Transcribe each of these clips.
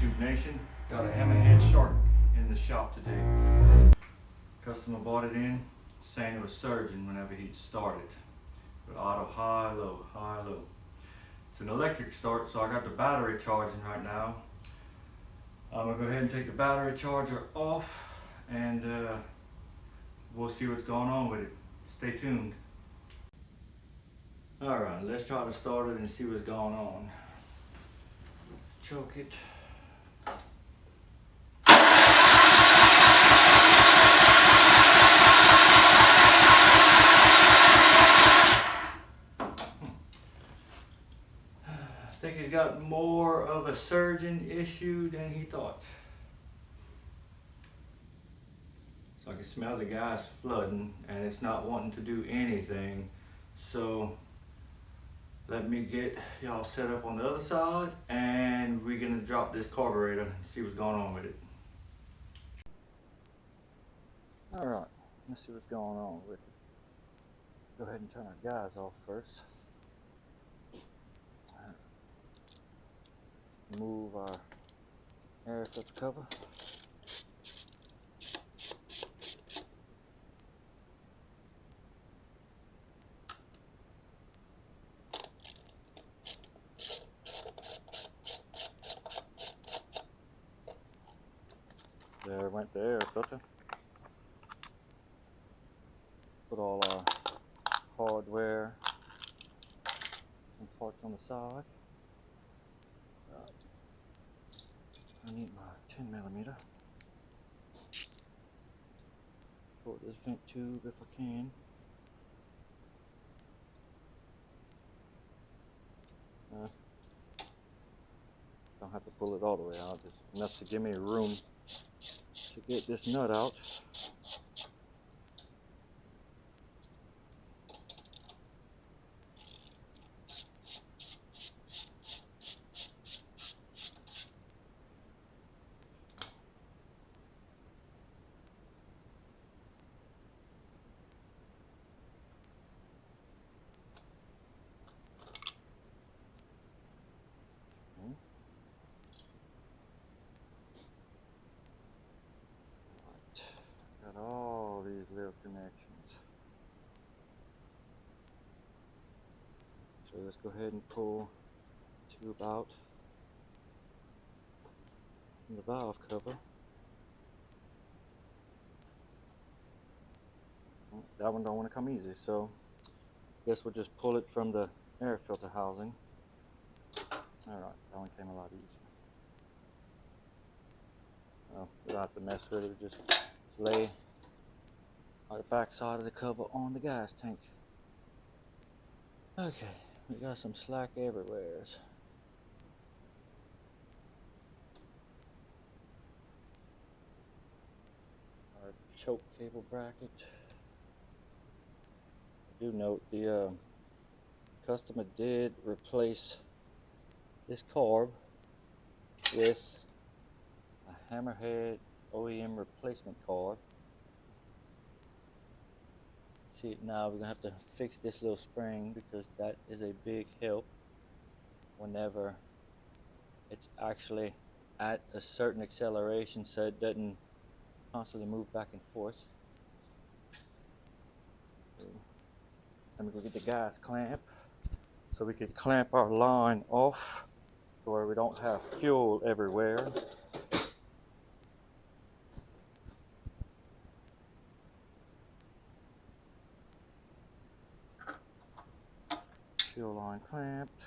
YouTube Nation. Got a Hammerhead shark in the shop today. Customer bought it in, saying it was surging whenever he'd started. But auto high, low, high, low. It's an electric start, so I got the battery charging right now. I'm gonna go ahead and take the battery charger off and we'll see what's going on with it. Stay tuned. Alright, let's try to start it and see what's going on. Choke it. I think he's got more of a surging issue than he thought. So I can smell the gas flooding and it's not wanting to do anything. So let me get y'all set up on the other side and we're gonna drop this carburetor and see what's going on with it. All right, let's see what's going on with it. Go ahead and turn our gas off first. Remove our air filter cover. There went the air filter. Put all our hardware and parts on the side. I need my 10mm. Pull this vent tube if I can. Don't have to pull it all the way out, just enough to give me room to get this nut out. Got all these little connections. So let's go ahead and pull the tube out from the valve cover. That one don't want to come easy, so I guess we'll just pull it from the air filter housing. Alright, that one came a lot easier. Well, we don't have to mess with it, we just lay the back side of the cover on the gas tank. Okay, we got some slack everywhere. Our choke cable bracket. I do note the customer did replace this carb with a Hammerhead OEM replacement carb. See, now we're gonna have to fix this little spring because that is a big help whenever it's actually at a certain acceleration, so it doesn't constantly move back and forth. Let me go get the gas clamp so we can clamp our line off to where we don't have fuel everywhere. Fuel line clamped.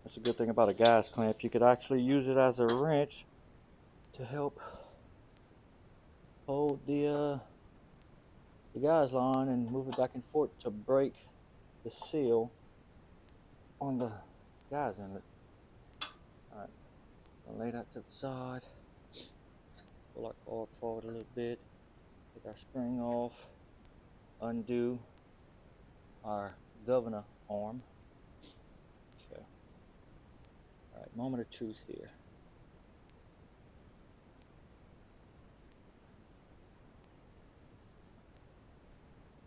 That's a good thing about a gas clamp. You could actually use it as a wrench to help hold the gas line and move it back and forth to break the seal on the gas inlet. Alright, I'll lay that to the side. Pull our cord forward a little bit. Take our spring off. Undo our governor arm. Okay. Alright, moment of truth here.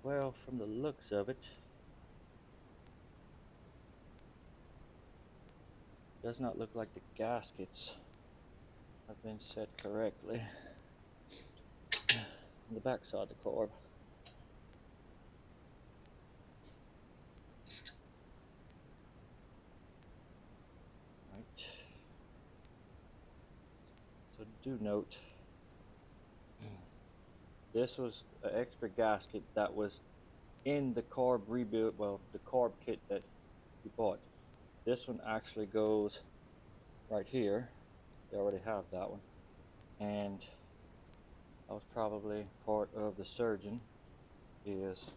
Well, from the looks of it, Does not look like the gaskets have been set correctly on the back side of the carb. Right. So do note, this was an extra gasket that was in the carb rebuild, well, the carb kit that you bought. This one actually goes right here. They already have that one. And that was probably part of the surgeon, is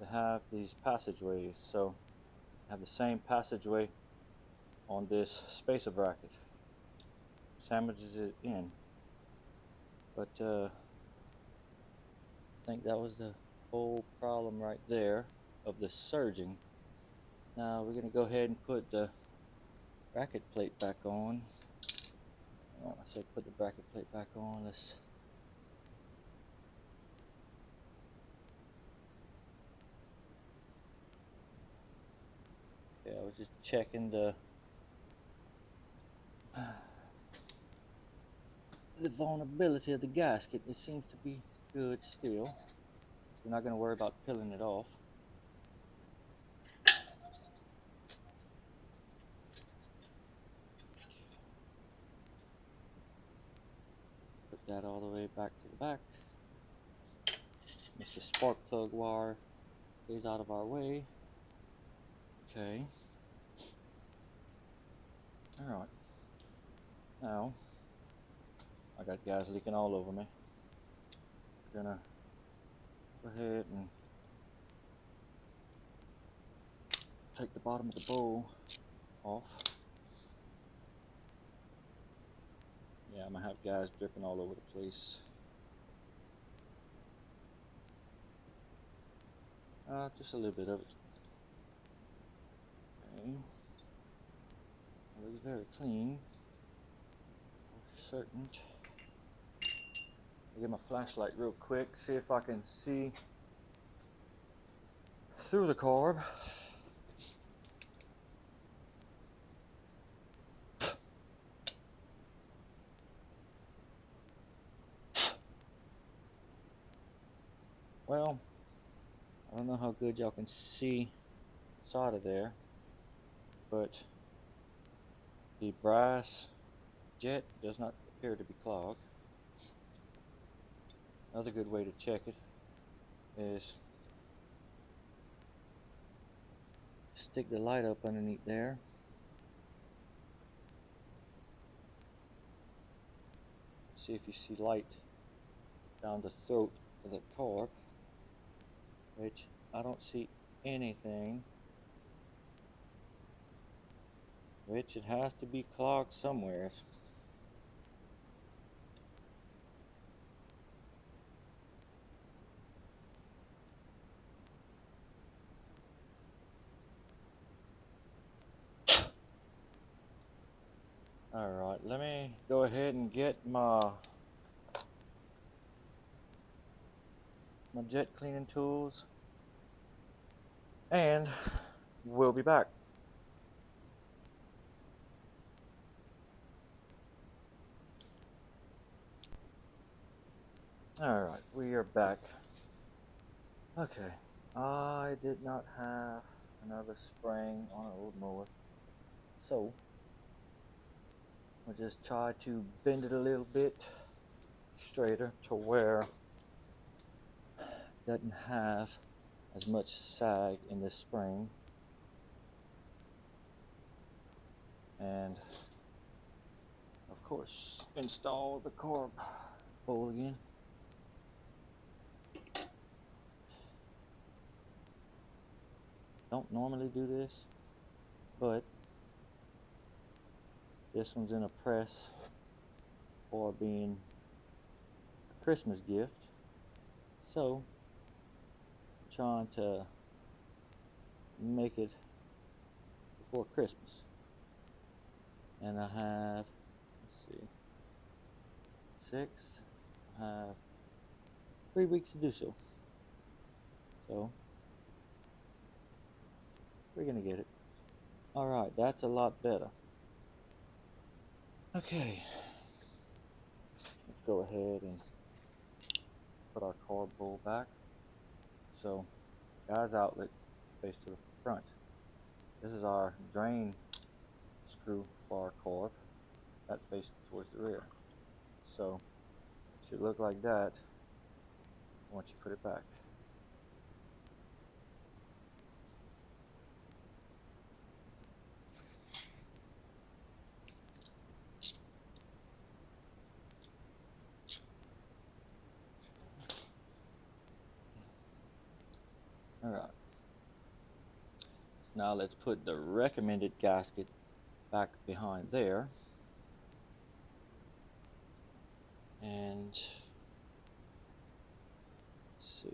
to have these passageways. So have the same passageway on this spacer bracket. Sandwiches it in. But I think that was the whole problem right there of the surging. Now we're going to go ahead and put the bracket plate back on. I said put the bracket plate back on. Let's I was just checking the vulnerability of the gasket. It seems to be good still. So we're not going to worry about peeling it off. Put that all the way back to the back. Mr. Spark plug wire stays out of our way. Okay. Alright. Now, I got gas leaking all over me. I'm gonna go ahead and take the bottom of the bowl off. Yeah, I'm gonna have gas dripping all over the place. Just a little bit of it. Okay. It looks very clean. For certain. I'll get my flashlight real quick, see if I can see through the carb. Well, I don't know how good y'all can see inside of there, but the brass jet does not appear to be clogged. Another good way to check it is stick the light up underneath there. See if you see light down the throat of the carb, which I don't see anything, which it has to be clogged somewhere. Alright, let me go ahead and get my jet cleaning tools, and we'll be back. Alright, we are back. Okay, I did not have another spring on an old mower, so I'll just try to bend it a little bit straighter to where it doesn't have as much sag in this spring. And of course, install the carb bowl again. Don't normally do this, but this one's in a press for being a Christmas gift, so I'm trying to make it before Christmas. And I have, let's see, 6, I have 3 weeks to do so. So we're gonna get it. All right, that's a lot better. Okay, let's go ahead and put our carb bowl back. So, guy's outlet face to the front. This is our drain screw for our carb. That face towards the rear. So, it should look like that once you put it back. All right. Now let's put the recommended gasket back behind there. And let's see.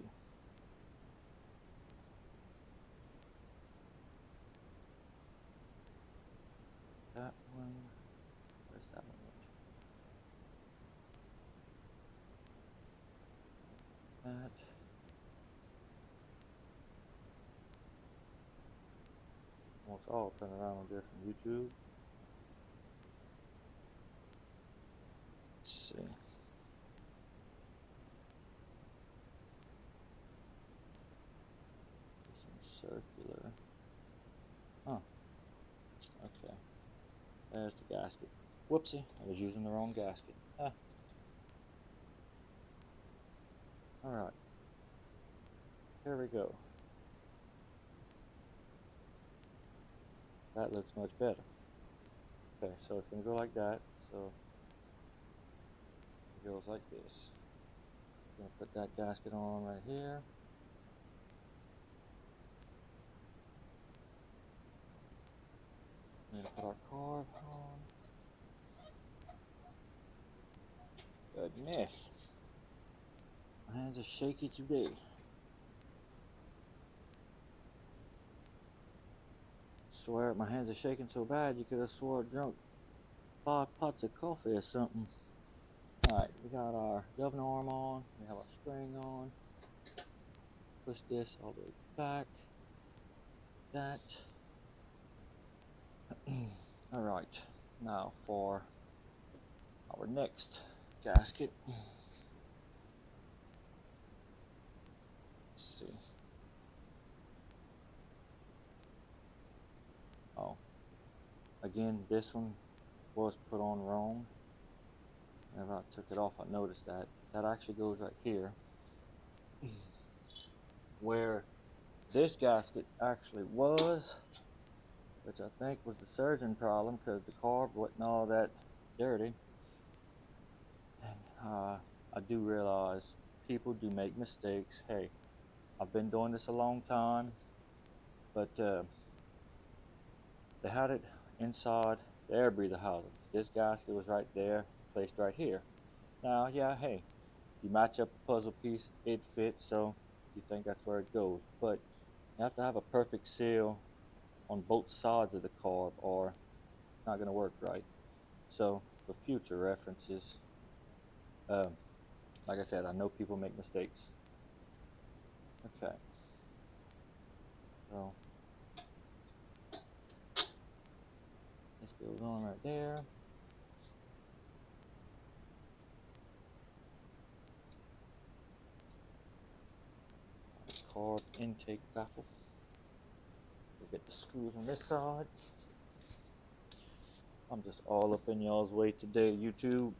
That one, where's that one at? That. Almost all turn around on this on YouTube. Let's see. This one's circular. Huh. Okay. There's the gasket. Whoopsie, I was using the wrong gasket. Ah. Alright. Here we go. That looks much better. Okay, so it's going to go like that. So it goes like this. I'm going to put that gasket on right here. I'm going to put our carb on. Goodness. My hands are shaky today. Swear my hands are shaking so bad you could have swore I drunk 5 pots of coffee or something. Alright, we got our governor arm on, we have our spring on. Push this all the way back. That. Alright, now for our next gasket. Let's see. Oh, again, this one was put on wrong. Whenever I took it off, I noticed that. That actually goes right here. Where this gasket actually was, which I think was the surgeon problem because the carb wasn't all that dirty. And I do realize people do make mistakes. Hey, I've been doing this a long time, but they had it inside the air breather housing. This gasket was right there, placed right here. Now, yeah, hey, you match up a puzzle piece, it fits, so you think that's where it goes. But you have to have a perfect seal on both sides of the carb, or it's not going to work right. So, for future references, like I said, I know people make mistakes. Okay. So, this goes on right there. Carb intake baffle. We'll get the screws on this side. I'm just all up in y'all's way today, YouTube.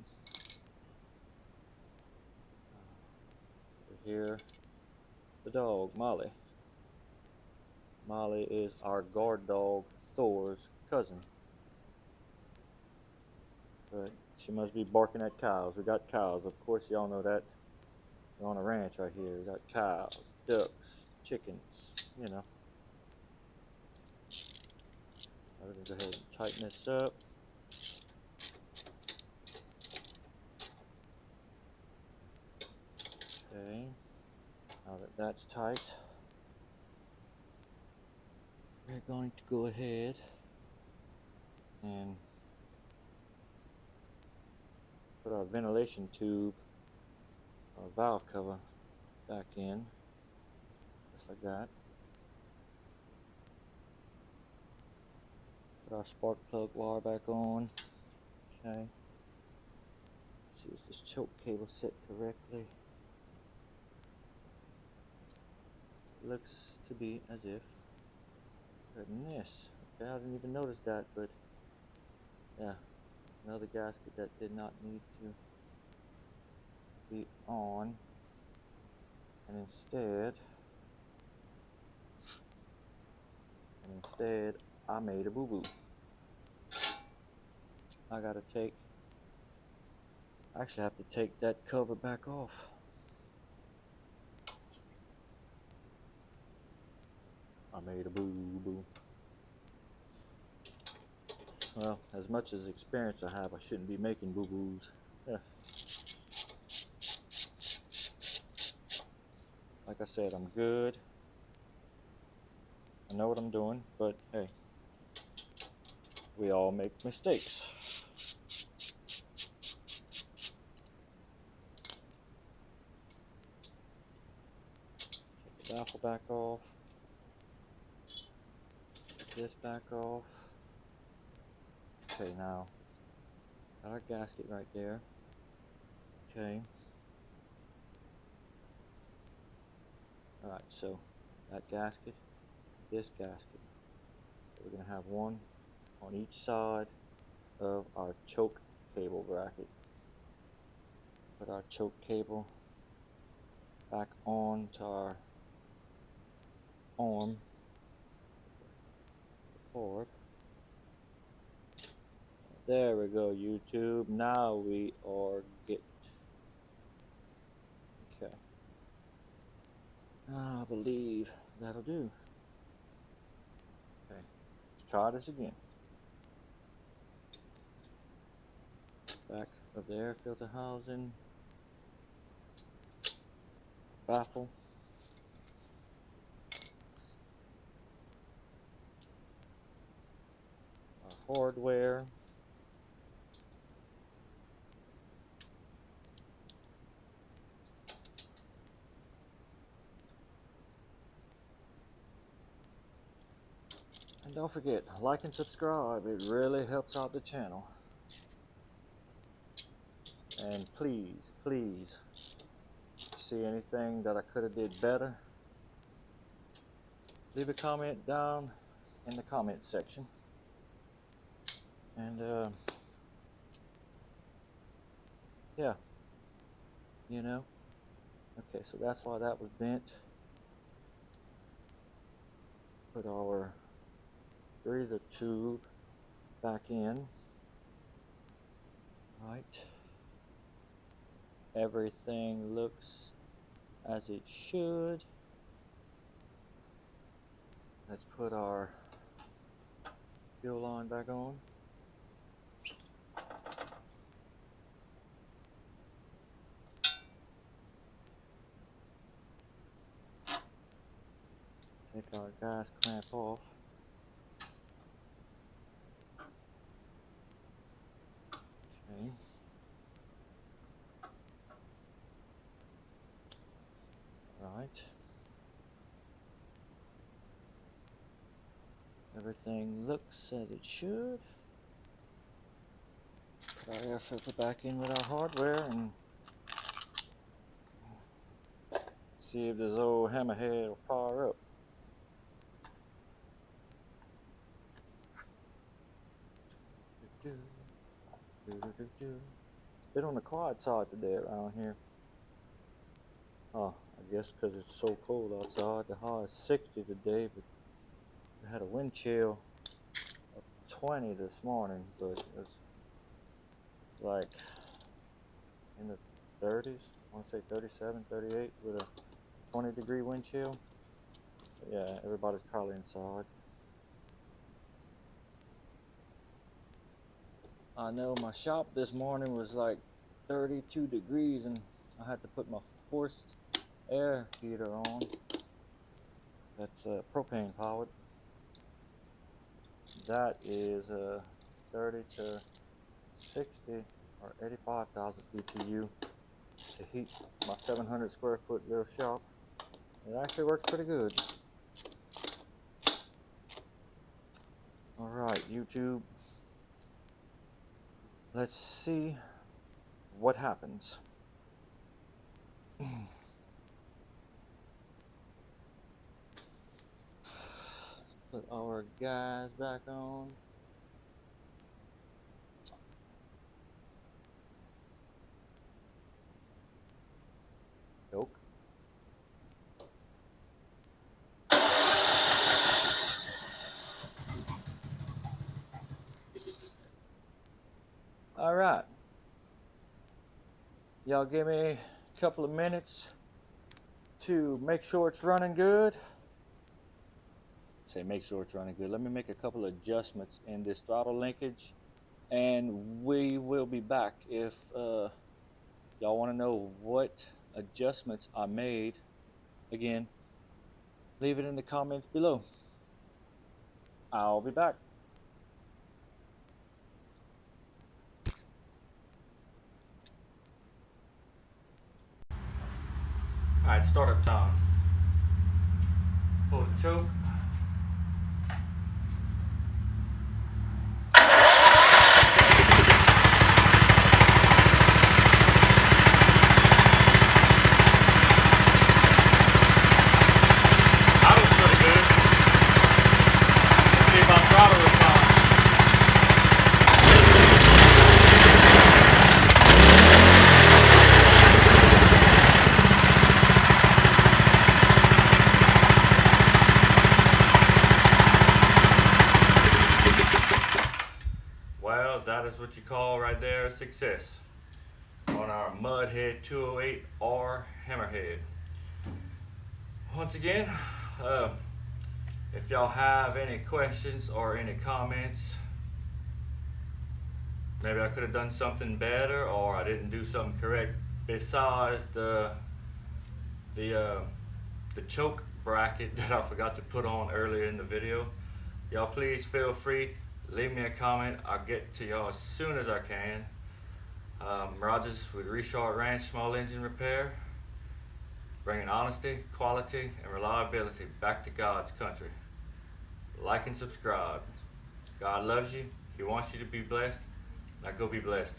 Over here, the dog, Molly. Molly is our guard dog, Thor's cousin. But she must be barking at cows. We got cows. Of course, y'all know that. We're on a ranch right here. We got cows, ducks, chickens, you know. I'm going to go ahead and tighten this up. Okay. Now that that's tight, we're going to go ahead and put our ventilation tube, our valve cover, back in, just like that. Put our spark plug wire back on. Okay. See, is this choke cable set correctly? Looks to be as if. Goodness. Okay, I didn't even notice that, but yeah, another gasket that did not need to be on, and instead I made a boo-boo. I actually have to take that cover back off. I made a boo-boo. Well, as much as experience I have, I shouldn't be making boo-boos. Yeah. Like I said, I'm good. I know what I'm doing, but hey, we all make mistakes. Take the baffle back off. Take this back off. Okay, now, got our gasket right there. Okay. Alright, so that gasket, this gasket. So we're going to have one on each side of our choke cable bracket. Put our choke cable back onto our arm, the cord. There we go, YouTube. Now we are getting it. Okay. I believe that'll do. Okay, let's try this again. Back of the air filter housing, baffle, our hardware, and don't forget, like and subscribe. It really helps out the channel. And please, please, if you see anything that I could have did better, leave a comment down in the comment section. And yeah, you know. Okay, so that's why that was bent. Put our breather tube back in. Right. Everything looks as it should. Let's put our fuel line back on. Take our gas clamp off. Okay. Right. Everything looks as it should. Put our air filter back in with our hardware and see if this old Hammerhead will fire up. It's been on the quiet side today around here. Oh, I guess because it's so cold outside. The high is 60 today, but we had a wind chill of 20 this morning, but it was like in the 30s. I want to say 37, 38 with a 20-degree wind chill. So yeah, everybody's probably inside. I know my shop this morning was like 32 degrees and I had to put my forced air heater on. That's propane powered. That is 30 to 60 or 85,000 BTU to heat my 700 square foot little shop. It actually works pretty good. Alright, YouTube. Let's see what happens. Put our guys back on. Nope. All right. Y'all give me a couple of minutes to make sure it's running good. Say make sure it's running good. Let me make a couple of adjustments in this throttle linkage, and we will be back. If y'all want to know what adjustments I made, again, leave it in the comments below. I'll be back. All right, startup time. Pull the choke. That was pretty good. Let's see if I throttle this time. Well, that is what you call right there success on our Mudhead 208R Hammerhead. Once again, if y'all have any questions or any comments, maybe I could have done something better or I didn't do something correct besides the choke bracket that I forgot to put on earlier in the video, y'all please feel free, leave me a comment. I'll get to y'all as soon as I can. Rogers with Reshart Ranch Small Engine Repair, bringing honesty, quality, and reliability back to God's country. Like and subscribe. God loves you. He wants you to be blessed. Now go be blessed.